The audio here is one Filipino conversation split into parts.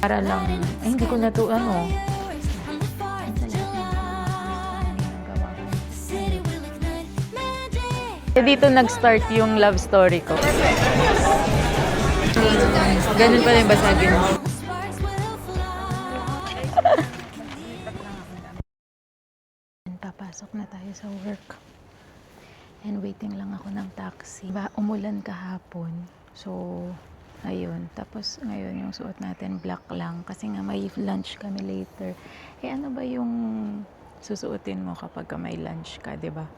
Para lang, hindi ko na to ano. Dito nag-start yung love story ko. Ganun pala yung basagin mo. Papasok na tayo sa work. And waiting lang ako ng taxi. Umulan kahapon. So, ayun. Tapos ngayon yung suot natin black lang. Kasi nga may lunch kami later. Ano ba yung susuotin mo kapag may lunch ka, di ba?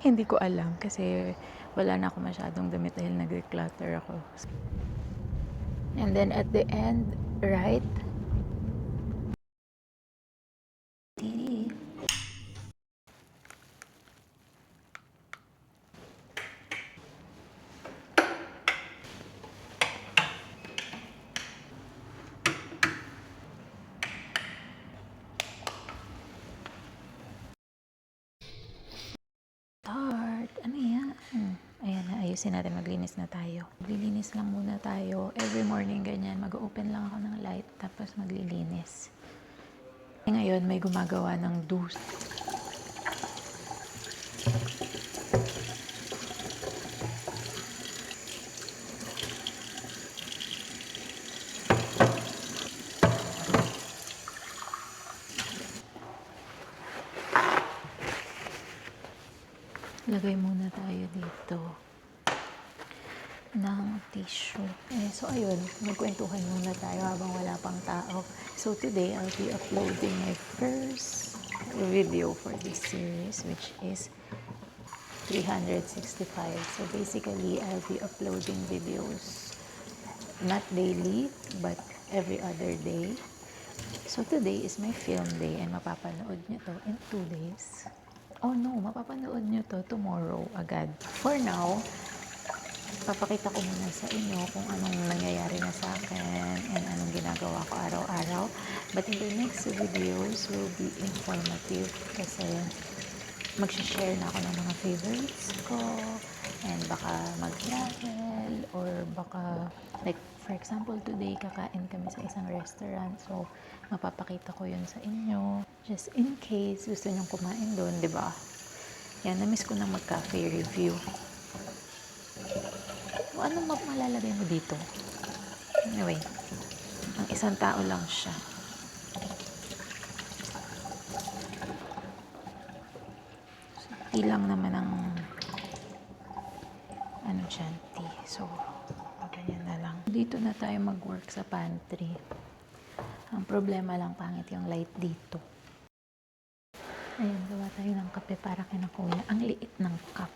Hindi ko alam kasi wala na ako masyadong damit dahil nag-declutter ako. And then at the end, right? Ano yan? Ayan na, ayusin natin. Maglinis na tayo. Maglilinis lang muna tayo. Every morning ganyan. Mag-open lang ako ng light. Tapos maglilinis. Ngayon may gumagawa ng dus. Lagay muna tayo dito ng tissue. So ayun, magkwentuhan muna tayo habang wala pang tao. So today, I'll be uploading my first video for this series, which is 365. So basically, I'll be uploading videos not daily, but every other day. So today is my film day and mapapanood nyo to in 2 days. Oh no, mapapanood nyo to tomorrow agad. For now, papakita ko muna sa inyo kung anong nangyayari na sa akin and anong ginagawa ko araw-araw. But in the next videos will be informative kasi mag-share na ako ng mga favorites ko and baka mag-travel or baka like for example today kakain kami sa isang restaurant so mapapakita ko yun sa inyo just in case gusto nyong kumain doon, di ba? Yan, na-miss ko na mag-cafe review. Anong malalagay mo dito? Anyway, ang isang tao lang siya. Ilang naman ang ano dyan, tea. So, ganyan na lang. Dito na tayo mag-work sa pantry. Ang problema lang, pangit yung light dito. Ayan, gawa tayo ng kape para kina kuya. Ang liit ng cup.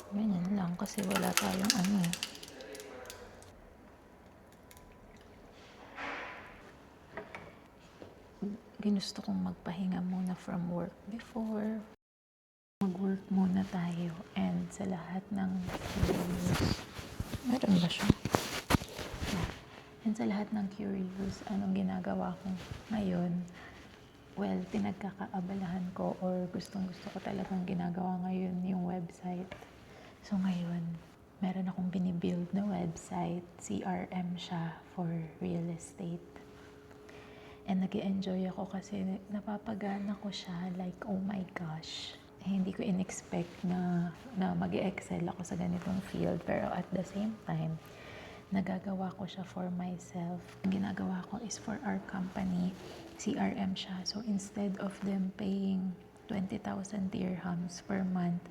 Ganyan lang kasi wala tayong ano eh. Ginusto kong magpahinga muna from work before. Mag-work muna tayo and sa lahat ng curious. Meron ba siya? Yeah. And sa lahat ng curious, anong ginagawa ko ngayon? Well, pinagkakaabalahan ko or gustong-gusto ko talagang ginagawa ngayon yung website. So ngayon, meron akong binibuild na website. CRM siya for real estate. And nag-enjoy ako kasi napapagana ko siya like, oh my gosh. Hindi ko in-expect na mag-excel ako sa ganitong field. Pero at the same time, nagagawa ko siya for myself. Ang ginagawa ko is for our company. CRM siya. So instead of them paying 20,000 dirhams per month,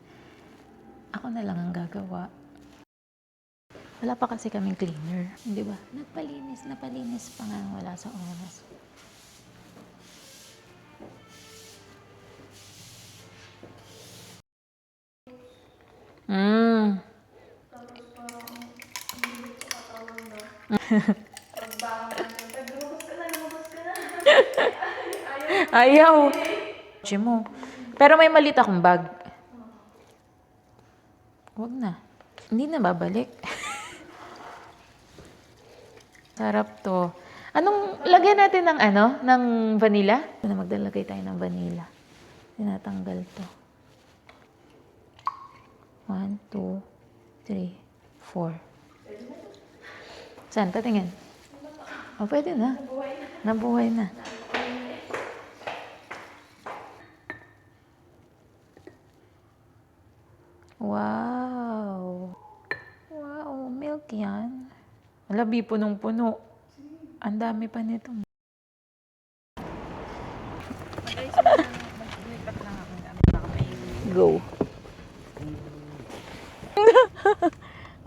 ako na lang ang gagawa. Wala pa kasi kaming cleaner. Di ba? Napalinis pa nga wala sa oras. Ayaw. Mo. Pero may malit akong bag. Huwag na. Hindi na babalik. Sarap to. Anong, lagyan natin ng ano? Ng vanilla? Magdalagay tayo ng vanilla. Tinatanggal to. 1, 2, 3, 4. Saan? Patingin. O, pwede na. Nabuhay na. Wow. Wow, milk yan. Labi punong-puno. Ang dami pa nito. Go.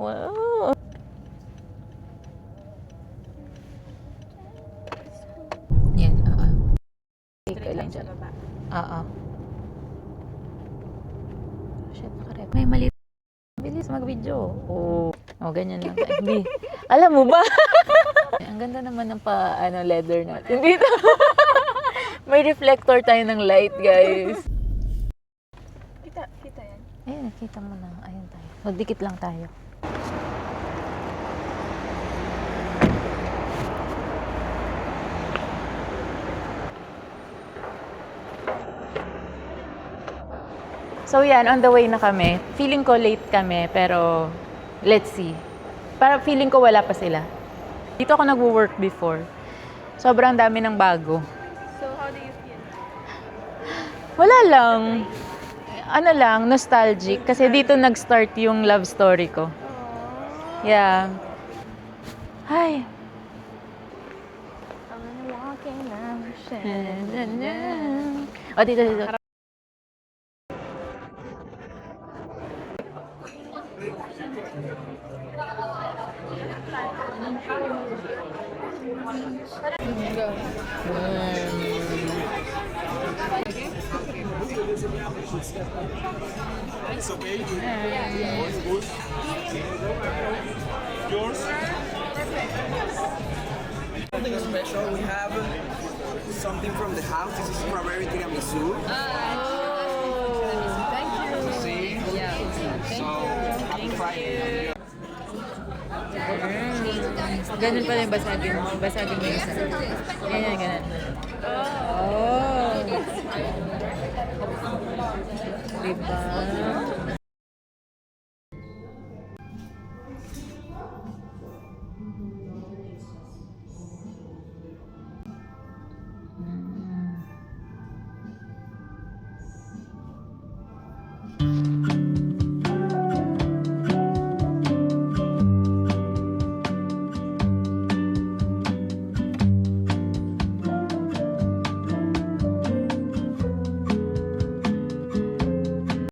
Wow. Yan, Okay lang dyan. Shit, nakarep. May mali. Bilis mag-video. Ganyan lang. Alam mo ba? Ang ganda naman ng leather natin dito. May reflector tayo ng light, guys. Kita yan. Ayun, nakita mo na. Ayun tayo. Magdikit lang tayo. So yan, on the way na kami. Feeling ko late kami, pero let's see. Para feeling ko wala pa sila. Dito ako nagwo-work before. Sobrang dami ng bago. So, how do you feel? Wala lang. Ano lang, nostalgic. Kasi dito nag-start yung love story ko. Yeah. Hi. I'm walking down the Oh, dito. It's okay. Yours? Something special. We have something from the house. This is strawberry tiramisu. Thank you. See? Yeah. So, happy Friday. Ganun pala yung basagin. Basagin mo yung isa. Ganyan, ganyan. Oh! Diba?